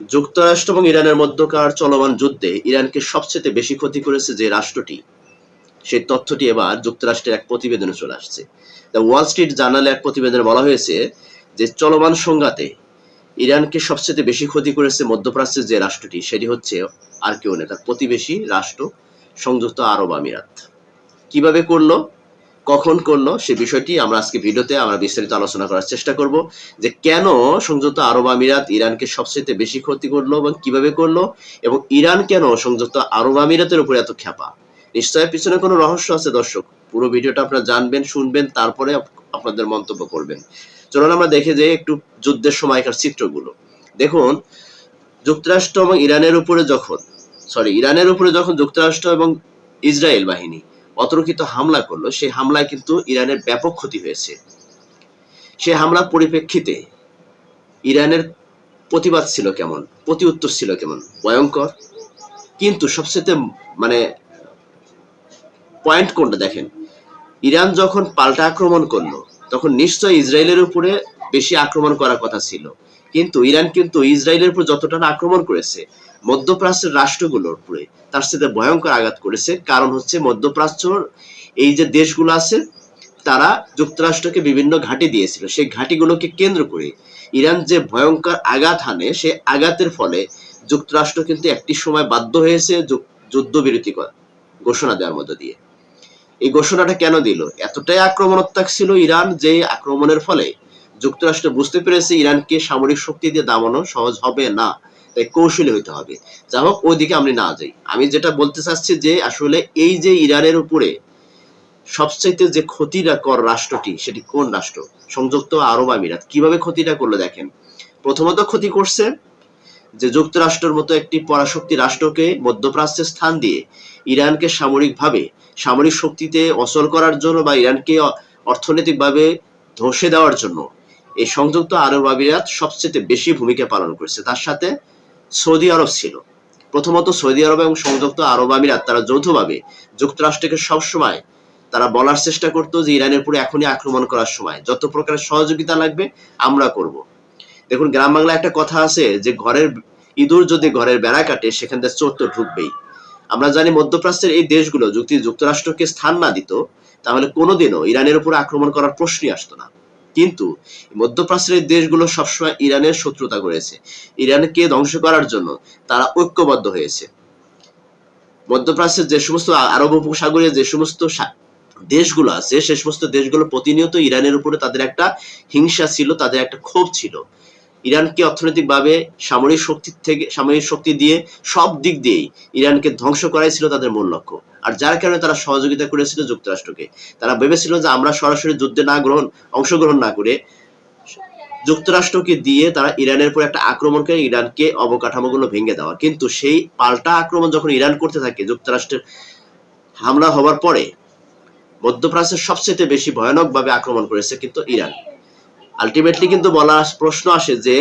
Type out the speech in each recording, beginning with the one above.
যুক্তরাষ্ট্র এবং ইরানের মধ্যকার চলমান যুদ্ধে ইরানকে সবচেয়ে বেশি ক্ষতি করেছে যে রাষ্ট্রটি, সেই তথ্যটি এবার যুক্তরাষ্ট্রের এক প্রতিবেদনে চলে আসছে। দ্য ওয়াল স্ট্রিট জার্নালে এক প্রতিবেদনে বলা হয়েছে যে চলমান সংঘাতে ইরানকে সবচেয়ে বেশি ক্ষতি করেছে মধ্যপ্রাচ্যের যে রাষ্ট্রটি, সেটি হচ্ছে আর কেউ নেই, তার প্রতিবেশী রাষ্ট্র সংযুক্ত আরব আমিরাত। কিভাবে করলো, কখন করলো, সে বিষয়টি আমরা আজকে ভিডিওতে আমরা বিস্তারিত আলোচনা করার চেষ্টা করব, যে কেন সংযুক্ত আরব আমিরাত ইরানকে সবচেয়ে বেশি ক্ষতি করলো এবং কিভাবে করলো, এবং ইরান কেন সংযুক্ত আরব আমিরাতের উপরে এত খ্যাপা। নিশ্চয়ই পিছনে কোনো রহস্য আছে দর্শক, পুরো ভিডিওটা আপনারা জানবেন, শুনবেন, তারপরে আপনাদের মন্তব্য করবেন। চলুন আমরা দেখে যাই একটু যুদ্ধের সময়কার চিত্রগুলো। দেখুন, যুক্তরাষ্ট্র এবং ইরানের উপরে যখন যুক্তরাষ্ট্র এবং ইসরায়েল বাহিনী অতর্কিত হামলা করলো, সেই হামলায় কিন্তু ইরানের ব্যাপক ক্ষতি হয়েছে। সেই হামলার পরিপ্রেক্ষিতে ইরানের প্রতিবাদ ছিল কেমন, প্রতি উত্তর ছিল কেমন, ভয়ঙ্কর। কিন্তু সবচেয়ে পয়েন্ট কোনটা দেখেন, ইরান যখন পাল্টা আক্রমণ করলো তখন নিশ্চয়ই ইসরায়েলের উপরে বেশি আক্রমণ করার কথা ছিল, কিন্তু ইরান কিন্তু ইসরায়েলের উপর যতটা আক্রমণ করেছে মধ্যপ্রাচ্যের রাষ্ট্রগুলোর উপরে তার সাথে ভয়ঙ্কর আঘাত করেছে। কারণ হচ্ছে মধ্যপ্রাচ্যর এই যে দেশগুলো আছে তারা যুক্তরাষ্ট্রকে বিভিন্ন ঘাঁটি দিয়েছিল, সেই ঘাঁটিগুলোকে কেন্দ্র করে ইরান যে ভয়ঙ্কর আঘাত হানে, সেই আঘাতের ফলে যুক্তরাষ্ট্র কিন্তু একটি সময় বাধ্য হয়েছে যুদ্ধবিরতি ঘোষণা দেওয়ার মধ্য দিয়ে। এই ঘোষণাটা কেন দিল? এতটাই আক্রমণাত্মক ছিল ইরান, যে আক্রমণের ফলে যুক্তরাষ্ট্র বুঝতে পেরেছে ইরানকে সামরিক শক্তি দিয়ে দামানো সহজ হবে না, তাই কৌশলী হইতে হবে। যা হোক, ওইদিকে আমি না যাই, আমি যেটা বলতে চাচ্ছি যে আসলে এই যে ইরানের উপরে সবচাইতে যে ক্ষতিটা কর রাষ্ট্রটি, সেটি কোন রাষ্ট্র? সংযুক্ত আরব আমিরাত। কিভাবে ক্ষতিটা করলো দেখেন। প্রথমত ক্ষতি করছে যে যুক্তরাষ্ট্রের মতো একটি পরাশক্তি রাষ্ট্রকে মধ্যপ্রাচ্যে স্থান দিয়ে ইরানকে সামরিক শক্তিতে অচল করার জন্য বা ইরানকে অর্থনৈতিকভাবে ধসে দেওয়ার জন্য এই সংযুক্ত আরব আমিরাত সবচেয়ে বেশি ভূমিকা পালন করেছে। তার সাথে সৌদি আরব ছিল। প্রথমত সৌদি আরব এবং সংযুক্ত আরব আমিরাত তারা যৌথভাবে যুক্তরাষ্ট্রকে সবসময় তারা বলার চেষ্টা করতো যে ইরানের উপরে এখনই আক্রমণ করার সময় যত প্রকারের সহযোগিতা লাগবে আমরা করব। দেখুন, গ্রাম বাংলা একটা কথা আছে যে ইঁদুর যদি ঘরের বেড়া কাটে সেখান থেকে চোর তো ঢুকবেই। আমরা জানি মধ্যপ্রাচ্যের এই দেশগুলো যদি যুক্তরাষ্ট্রকে স্থান না দিত তাহলে কোনোদিনও ইরানের উপর আক্রমণ করার প্রশ্নই আসতো না। কিন্তু মধ্যপ্রাচ্যের এই দেশগুলো সবসময় ইরানের শত্রুতা করেছে, ইরানকে ধ্বংস করার জন্য তারা ঐক্যবদ্ধ হয়েছে। মধ্যপ্রাচ্যের যে সমস্ত আরব উপসাগরীয় যে সমস্ত দেশগুলো আছে, সে সমস্ত দেশগুলো প্রতিনিয়ত ইরানের উপরে তাদের একটা হিংসা ছিল, তাদের একটা ক্ষোভ ছিল। ইরানকে অর্থনৈতিকভাবে সামরিক শক্তি দিয়ে সব দিক দিয়েই ইরানকে ধ্বংস করাই ছিল তাদের মূল লক্ষ্য। আর যার কারণে তারা সহযোগিতা করেছিল যুক্তরাষ্ট্রকে। তারা ভেবেছিল যে আমরা সরাসরি যুদ্ধে অংশগ্রহণ না করে যুক্তরাষ্ট্রকে দিয়ে তারা ইরানের উপর একটা আক্রমণ করে ইরানকে অবকাঠামোগুলো ভেঙে দেওয়া। কিন্তু সেই পাল্টা আক্রমণ যখন ইরান করতে থাকে, যুক্তরাষ্ট্রের হামলা হওয়ার পরে মধ্যপ্রাচ্যের সবচেয়ে বেশি ভয়ানকভাবে আক্রমণ করেছে কিন্তু ইরান। আলটিমেটলি কিন্তু প্রশ্ন আসে যে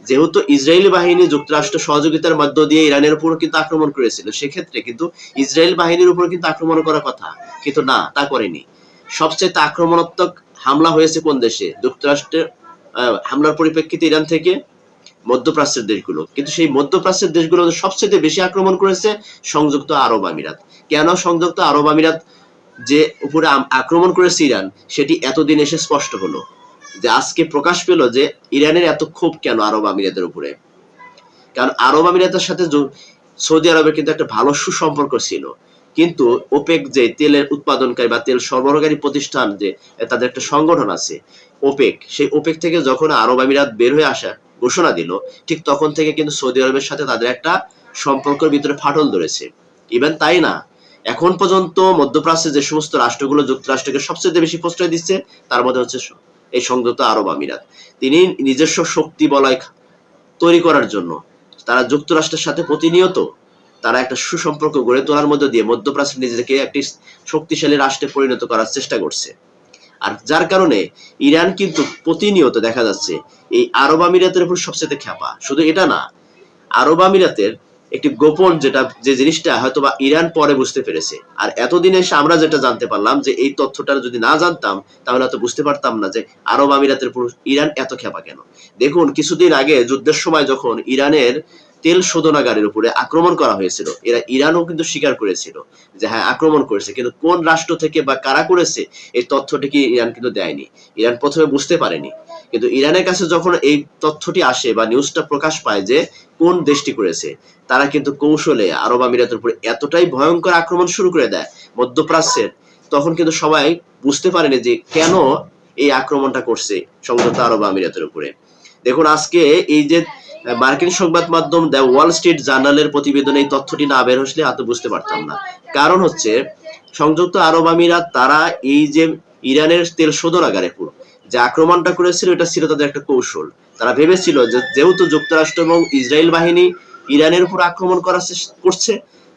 যেহেতু ইসরায়েলি বাহিনী যুক্তরাষ্ট্র সহযোগিতার মধ্য দিয়ে ইরানের উপর কিন্তু আক্রমণ করেছিল, সেক্ষেত্রে কিন্তু ইসরায়েল বাহিনীর উপর কিন্তু আক্রমণ করার কথা, কিন্তু না, তা করেনি। সবচেয়ে আক্রমণাত্মক হামলা হয়েছে কোন দেশে? যুক্তরাষ্ট্রের হামলার পরিপ্রেক্ষিতে ইরান থেকে মধ্যপ্রাচ্যের দেশগুলো। কিন্তু সেই মধ্যপ্রাচ্যের দেশগুলো সবচেয়ে বেশি আক্রমণ করেছে সংযুক্ত আরব আমিরাত। কেন সংযুক্ত আরব আমিরাত যে উপরে আক্রমণ করেছে ইরান, সেটি এতদিন এসে স্পষ্ট হলো, যে আজকে প্রকাশ পেল যে ইরানের এত ক্ষোভ কেন আরব আমিরাতের উপরে। কারণ আরব আমিরাতের সাথে সৌদি আরবের কিন্তু একটা ভালো সুসম্পর্ক ছিল, কিন্তু ওপেক যে তেলের উৎপাদনকারী বা তেল সরবরাহকারী প্রতিষ্ঠান, যে তাদের একটা সংগঠন আছে ওপেক, সেই ওপেক থেকে যখন আরব আমিরাত বের হয়ে আসা ঘোষণা দিল, ঠিক তখন থেকে কিন্তু সৌদি আরবের সাথে তাদের একটা সম্পর্কের ভিতরে ফাটল ধরেছে। ইভেন তাই না, এখন পর্যন্ত মধ্যপ্রাচ্যে যে সমস্ত রাষ্ট্রগুলো যুক্তরাষ্ট্রকে সবচেয়ে বেশি প্রশ্রয় দিচ্ছে, তার মধ্যে হচ্ছে এই সংযুক্ত আরব আমিরাত। তিনি নিজস্ব শক্তি বলয় তৈরি করার জন্য তারা যুক্তরাষ্ট্রের সাথে প্রতিনিয়ত তারা একটা সুসম্পর্ক গড়ে তোলার মধ্য দিয়ে মধ্যপ্রাচ্য নিজেকে একটি শক্তিশালী রাষ্ট্রে পরিণত করার চেষ্টা করছে। আর যার কারণে ইরান কিন্তু প্রতিনিয়ত দেখা যাচ্ছে এই আরব আমিরাতের উপর সবচেয়ে খ্যাপা। শুধু এটা না, আরব আমিরাতের একটি গোপন যে জিনিসটা হয়তো বা ইরান পরে বুঝতে পেরেছে। আর এতদিন এসে আমরা যেটা জানতে পারলাম, যে এই তথ্যটা যদি না জানতাম তাহলে হয়তো বুঝতে পারতাম না যে আরব আমিরাতের পুরো ইরান এত খেপা কেন। দেখুন, কিছুদিন আগে যুদ্ধের সময় যখন ইরানের তেল শোধনাগারের উপরে আক্রমণ করা হয়েছিল, ইরানও কিন্তু স্বীকার করেছিল যে হ্যাঁ আক্রমণ করেছে, কিন্তু কোন রাষ্ট্র থেকে বা কারা করেছে এই তথ্যটি কি ইরান কিন্তু দেয়নি। ইরান প্রথমে বুঝতে পারেনি, কিন্তু ইরানের কাছে যখন এই তথ্যটি আসে বা নিউজটা প্রকাশ পায় যে কোন দেশটি করেছে, তারা কিন্তু কৌশলে আরব আমিরাতের উপরে এতটাই ভয়ঙ্কর আক্রমণ শুরু করে দেয় মধ্যপ্রাচ্যের, তখন কিন্তু সবাই বুঝতে পারেনি যে কেন এই আক্রমণটা করছে সংযুক্ত আরব আমিরাতের উপরে। দেখুন আজকে এই যে মার্কিন সংবাদ মাধ্যম দ্য ওয়াল স্ট্রিট জার্নালের প্রতিবেদনে এই তথ্যটি না বের হলে এত বুঝতে পারতাম না। কারণ হচ্ছে সংযুক্ত আরব আমিরাত তারা এই যে ইরানের তেল শোধনাগারে যে আক্রমণটা করেছিল এটা ছিল তাদের একটা কৌশল। তারা ভেবেছিল যে যেহেতু যুক্তরাষ্ট্র এবং ইসরায়েল বাহিনী ইরানের উপর আক্রমণ করছে,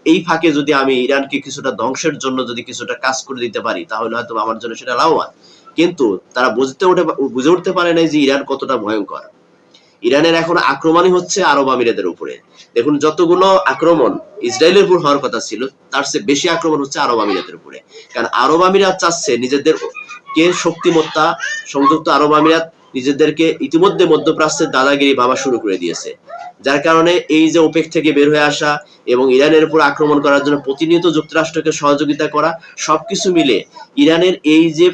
এই ফাঁকে যদি আমি ইরানকে কিছুটা ধ্বংসের জন্য যদি কিছুটা কাজ করে দিতে পারি তাহলে হয়তো আমার জন্য সেটা লাভবান। কিন্তু তারা বুঝে উঠতে পারে নাই যে ইরান কতটা ভয়ঙ্কর। ইরানের এখন আক্রমণই হচ্ছে আরব আমিরাতের উপরে। দেখুন যতগুলো আক্রমণ ইসরায়েলের উপর হওয়ার কথা ছিল তার চেয়ে বেশি আক্রমণ হচ্ছে আরব আমিরাতের উপরে। কারণ আরব আমিরাত চাচ্ছে নিজেদের কে শক্তিমত্তা, সংযুক্ত আরব আমিরাত নিজেদেরকে ইতিমধ্যে মধ্যপ্রাচ্যের দাদাগিরি ভাবা শুরু করে দিয়েছে, যার কারণে এই যে ওপেক থেকে বের হয়ে আসা এবং ইরানের উপর আক্রমণ করার জন্য প্রতিনিয়ত যুক্তরাষ্ট্রকে সহযোগিতা করা, সবকিছু মিলে ইরানের এই যে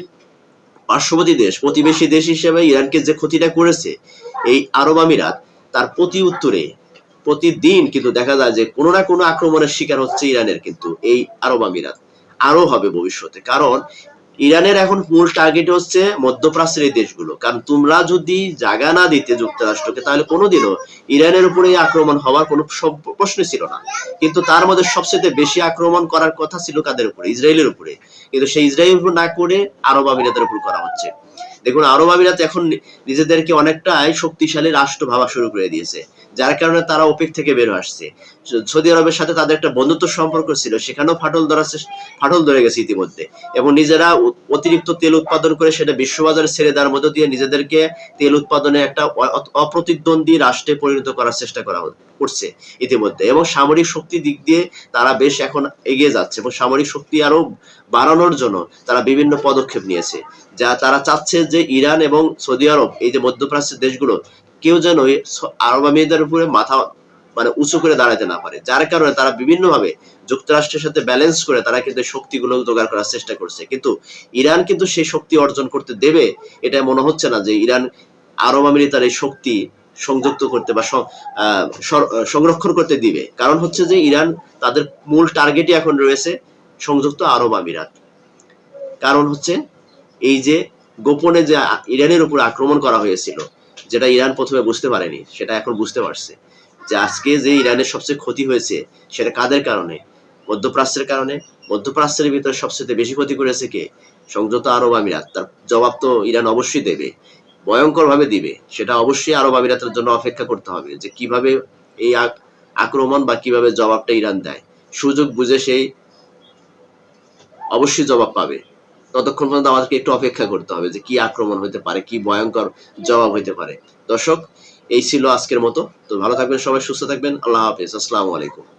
পার্শ্ববর্তী দেশ, প্রতিবেশী দেশ হিসেবে ইরানকে যে ক্ষতিটা করেছে এই আরব আমিরাত, তার প্রতি উত্তরে প্রতিদিন কিন্তু দেখা যায় যে কোনো না কোনো আক্রমণের শিকার হচ্ছে ইরানের কিন্তু এই আরব আমিরাত, আরো হবে ভবিষ্যতে। কারণ ইরানের এখন মূল টার্গেট হচ্ছে মধ্যপ্রাচ্যের এই দেশগুলো। কারণ তোমরা যদি জায়গা না দিতে যুক্তরাষ্ট্রকে তাহলে কোনোদিনও ইরানের উপরে আক্রমণ হওয়ার কোনো প্রশ্ন ছিল না। কিন্তু তার মধ্যে সবচেয়ে বেশি আক্রমণ করার কথা ছিল কাদের উপরে? ইসরায়েলের উপরে। কিন্তু সেই ইসরায়েলের উপর না করে আরব আমিরাতের উপর করা হচ্ছে। দেখুন আরব আমিরাত এখন নিজেদেরকে অনেকটাই শক্তিশালী রাষ্ট্র ভাবা শুরু করে দিয়েছে, যার কারণে তারা ওপেক থেকে বের আসছে। সৌদি আরবের সাথে তাদের একটা বন্ধুত্ব সম্পর্ক ছিল, সেখানেও ফাটল ধরে গেছে ইতিমধ্যে, এবং নিজেরা অতিরিক্ত তেল উৎপাদন করে সেটা বিশ্ববাজারে ছেড়ে দেওয়ার মধ্য দিয়ে নিজেদেরকে তেল উৎপাদনে একটা অপ্রতিদ্বন্দ্বী রাষ্ট্রে পরিণত করার চেষ্টা করছে ইতিমধ্যে। এবং সামরিক শক্তির দিক দিয়ে তারা বেশ এখন এগিয়ে যাচ্ছে এবং সামরিক শক্তি আরো বাড়ানোর জন্য তারা বিভিন্ন পদক্ষেপ নিয়েছে, যা তারা চাচ্ছে যে ইরান এবং সৌদি আরব এই যে মধ্যপ্রাচ্যের দেশগুলো কেউ যেন আরব আমিরাতের উপরে মাথা উঁচু করে দাঁড়াতে না পারে। যার কারণে তারা বিভিন্নভাবে যুক্তরাষ্ট্রের সাথে ব্যালেন্স করে তারা কিন্তু শক্তিগুলো জোগাড় করার চেষ্টা করছে। কিন্তু ইরান কিন্তু সেই শক্তি অর্জন করতে দেবে এটা মনে হচ্ছে না যে ইরান আরব আমিরাতের এই শক্তি সংযুক্ত করতে বা সংরক্ষণ করতে দিবে। কারণ হচ্ছে যে ইরান তাদের মূল টার্গেটই এখন রয়েছে সংযুক্ত আরব আমিরাত। কারণ হচ্ছে এই যে গোপনে যে ইরানের উপর আক্রমণ করা হয়েছিল, যেটা ইরান প্রথমে বুঝতে পারেনি, সেটা এখন বুঝতে পারছে যে আজকে যে ইরানের সবচেয়ে ক্ষতি হয়েছে সেটা কাদের কারণে? মধ্যপ্রাচ্যের কারণে। মধ্যপ্রাচ্যের ভিতরে সবচেয়ে বেশি ক্ষতি করেছে কে? সংযুক্ত আরব আমিরাত। তার জবাব তো ইরান অবশ্যই দেবে, ভয়ঙ্কর ভাবে দিবে। সেটা অবশ্যই আরব আমিরাতের জন্য অপেক্ষা করতে হবে যে কিভাবে এই আক্রমণ বা কিভাবে জবাবটা ইরান দেয়। সুযোগ বুঝে সেই অবশ্যই জবাব পাবে। ততক্ষণ পর্যন্ত আমাদেরকে একটু অপেক্ষা করতে হবে যে কি আক্রমণ হতে পারে, কি ভয়ঙ্কর জবাব হতে পারে। দর্শক, এই ছিল আজকের মতো। তো ভালো থাকবেন সবাই, সুস্থ থাকবেন। আল্লাহ হাফেজ। আসসালামু আলাইকুম।